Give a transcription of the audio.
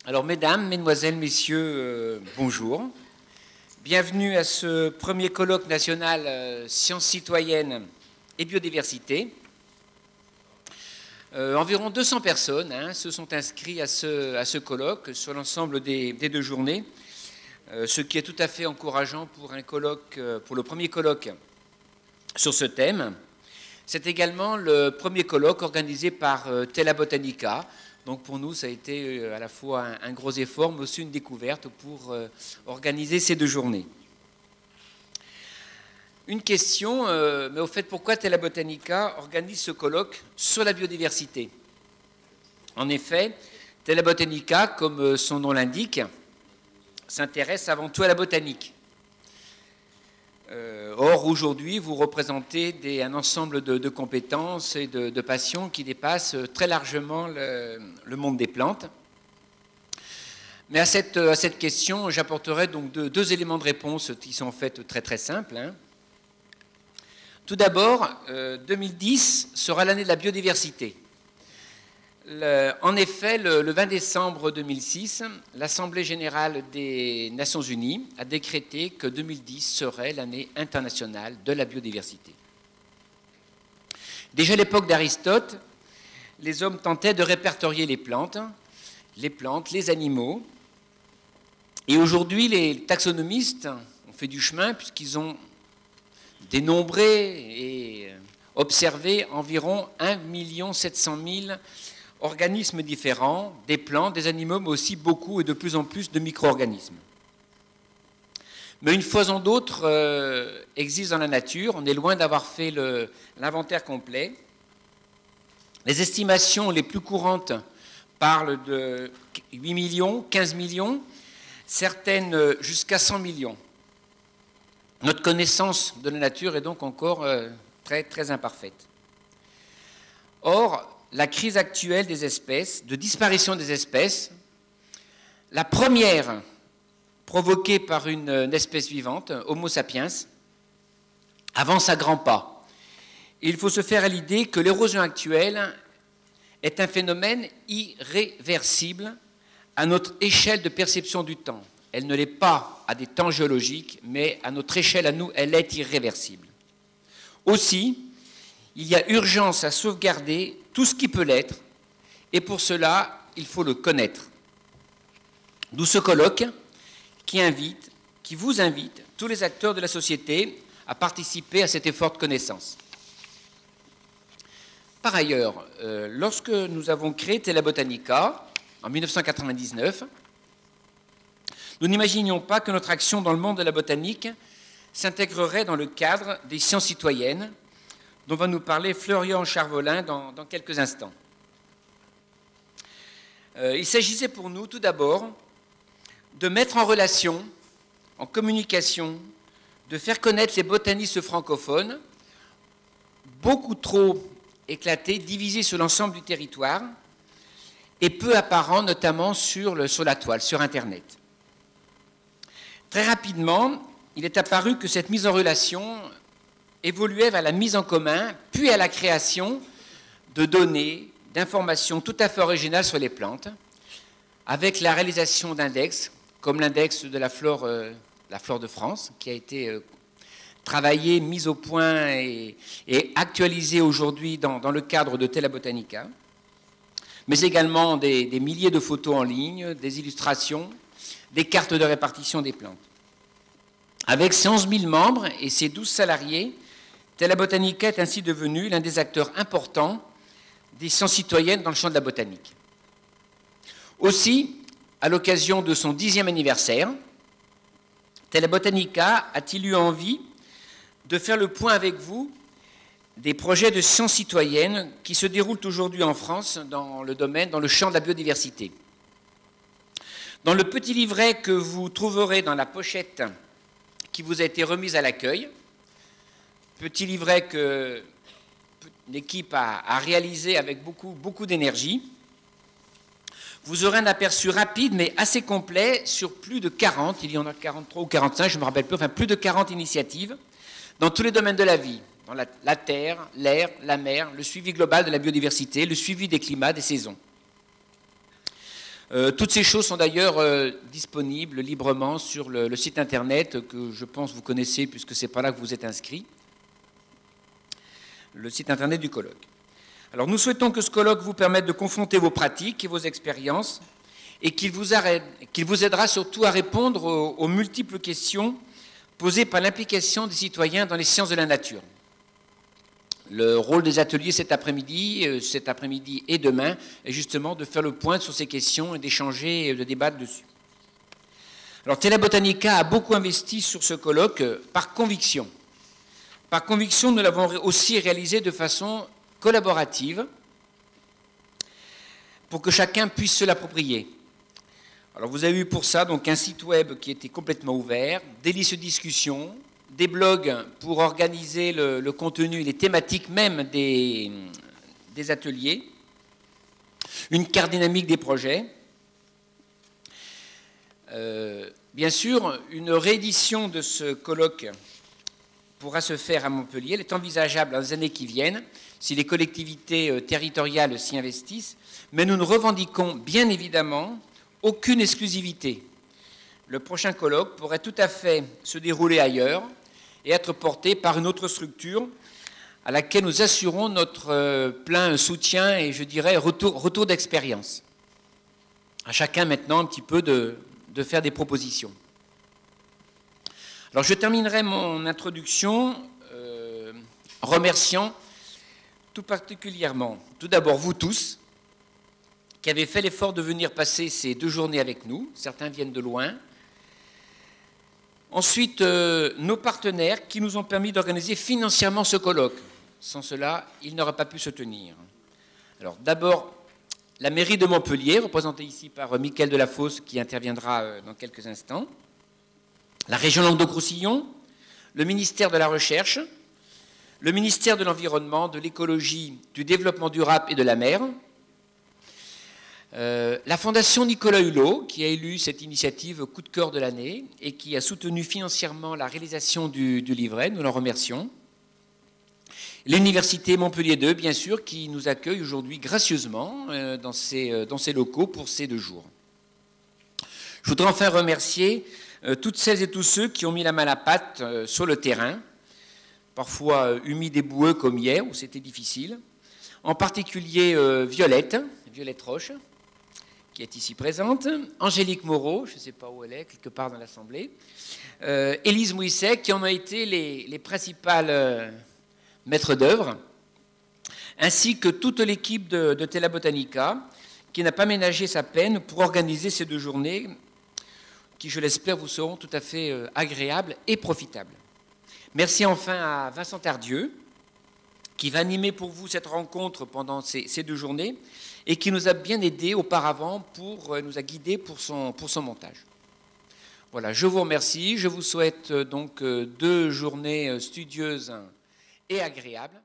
Alors, mesdames, mesdemoiselles, messieurs, bonjour. Bienvenue à ce premier colloque national Sciences citoyennes et biodiversité. Environ 200 personnes se sont inscrits à ce colloque sur l'ensemble des 2 journées, ce qui est tout à fait encourageant pour le premier colloque sur ce thème. C'est également le premier colloque organisé par Tela Botanica. Donc pour nous, ça a été à la fois un gros effort, mais aussi une découverte pour organiser ces 2 journées. Une question, mais au fait, pourquoi Tela Botanica organise ce colloque sur la biodiversité? En effet, Tela Botanica, comme son nom l'indique, s'intéresse avant tout à la botanique. Or, aujourd'hui, vous représentez un ensemble de compétences et de passions qui dépassent très largement le monde des plantes. Mais à cette question, j'apporterai donc deux éléments de réponse qui sont en fait très très simples. Tout d'abord, 2010 sera l'année de la biodiversité. En effet, le 20 décembre 2006, l'Assemblée générale des Nations unies a décrété que 2010 serait l'année internationale de la biodiversité. Déjà à l'époque d'Aristote, les hommes tentaient de répertorier les plantes, les animaux. Et aujourd'hui, les taxonomistes ont fait du chemin puisqu'ils ont dénombré et observé environ 1 700 000 organismes différents, des plantes, des animaux, mais aussi beaucoup et de plus en plus de micro-organismes. Mais une foison d'autres existent dans la nature. On est loin d'avoir fait l'inventaire complet. Les estimations les plus courantes parlent de 8 millions, 15 millions, certaines jusqu'à 100 millions. Notre connaissance de la nature est donc encore très, très imparfaite. Or, la crise actuelle des espèces, de disparition des espèces, la première provoquée par une espèce vivante, Homo sapiens, avance à grands pas. Il faut se faire à l'idée que l'érosion actuelle est un phénomène irréversible à notre échelle de perception du temps. Elle ne l'est pas à des temps géologiques, mais à notre échelle à nous, elle est irréversible. Aussi, il y a urgence à sauvegarder tout ce qui peut l'être, et pour cela, il faut le connaître. D'où ce colloque qui vous invite, tous les acteurs de la société, à participer à cet effort de connaissance. Par ailleurs, lorsque nous avons créé Tela Botanica, en 1999, nous n'imaginions pas que notre action dans le monde de la botanique s'intégrerait dans le cadre des sciences citoyennes, dont va nous parler Florian Charvolin dans quelques instants. Il s'agissait pour nous, tout d'abord, de mettre en relation, en communication, de faire connaître les botanistes francophones, beaucoup trop éclatés, divisés sur l'ensemble du territoire, et peu apparents, notamment sur la toile, sur Internet. Très rapidement, il est apparu que cette mise en relation évoluait vers la mise en commun, puis à la création de données, d'informations tout à fait originales sur les plantes, avec la réalisation d'index, comme l'index de la flore de France, qui a été travaillé, mis au point et actualisé aujourd'hui dans le cadre de Tela Botanica, mais également des milliers de photos en ligne, des illustrations, des cartes de répartition des plantes. Avec ses 11 000 membres et ses 12 salariés, Tela Botanica est ainsi devenu l'un des acteurs importants des sciences citoyennes dans le champ de la botanique. Aussi, à l'occasion de son 10e anniversaire, Tela Botanica a-t-il eu envie de faire le point avec vous des projets de sciences citoyennes qui se déroulent aujourd'hui en France dans le champ de la biodiversité. Dans le petit livret que vous trouverez dans la pochette qui vous a été remise à l'accueil, petit livret que l'équipe a réalisé avec beaucoup d'énergie, vous aurez un aperçu rapide mais assez complet sur plus de 40, il y en a 43 ou 45, je ne me rappelle plus, enfin plus de 40 initiatives dans tous les domaines de la vie, dans la terre, l'air, la mer, le suivi global de la biodiversité, le suivi des climats, des saisons. Toutes ces choses sont d'ailleurs disponibles librement sur le site internet que je pense vous connaissez puisque c'est par là que vous êtes inscrit, le site internet du colloque. Alors nous souhaitons que ce colloque vous permette de confronter vos pratiques et vos expériences et qu'il vous aidera surtout à répondre aux multiples questions posées par l'implication des citoyens dans les sciences de la nature. Le rôle des ateliers cet après-midi et demain est justement de faire le point sur ces questions et d'échanger et de débattre dessus. Alors Tela Botanica a beaucoup investi sur ce colloque par conviction. Par conviction, nous l'avons aussi réalisé de façon collaborative pour que chacun puisse se l'approprier. Alors vous avez eu pour ça donc un site web qui était complètement ouvert, des listes de discussion, des blogs pour organiser le contenu et les thématiques même des ateliers, une carte dynamique des projets. Bien sûr, une réédition de ce colloque pourra se faire à Montpellier. Elle est envisageable dans les années qui viennent, si les collectivités territoriales s'y investissent, mais nous ne revendiquons bien évidemment aucune exclusivité. Le prochain colloque pourrait tout à fait se dérouler ailleurs et être porté par une autre structure à laquelle nous assurons notre plein soutien et, je dirais, retour d'expérience. À chacun maintenant un petit peu de faire des propositions. Alors je terminerai mon introduction en remerciant tout particulièrement, tout d'abord vous tous, qui avez fait l'effort de venir passer ces 2 journées avec nous. Certains viennent de loin. Ensuite, nos partenaires qui nous ont permis d'organiser financièrement ce colloque. Sans cela, il n'aurait pas pu se tenir. Alors d'abord, la mairie de Montpellier, représentée ici par Mickaël Delafosse, qui interviendra dans quelques instants, la région Languedoc-Roussillon, le ministère de la Recherche, le ministère de l'Environnement, de l'Écologie, du Développement durable et de la mer, la Fondation Nicolas Hulot, qui a élu cette initiative coup de cœur de l'année et qui a soutenu financièrement la réalisation du livret, nous l'en remercions. L'Université Montpellier 2, bien sûr, qui nous accueille aujourd'hui gracieusement dans ses locaux pour ces 2 jours. Je voudrais enfin remercier toutes celles et tous ceux qui ont mis la main à la pâte sur le terrain, parfois humide et boueux comme hier, où c'était difficile. En particulier Violette Roche, qui est ici présente, Angélique Moreau, je ne sais pas où elle est, quelque part dans l'Assemblée, Élise Mouisset, qui en ont été les principales maîtres d'œuvre, ainsi que toute l'équipe de Tela Botanica, qui n'a pas ménagé sa peine pour organiser ces 2 journées, qui, je l'espère, vous seront tout à fait agréables et profitables. Merci enfin à Vincent Tardieu, qui va animer pour vous cette rencontre pendant ces 2 journées et qui nous a bien aidés auparavant, nous a guidés pour son montage. Voilà, je vous remercie. Je vous souhaite donc 2 journées studieuses et agréables.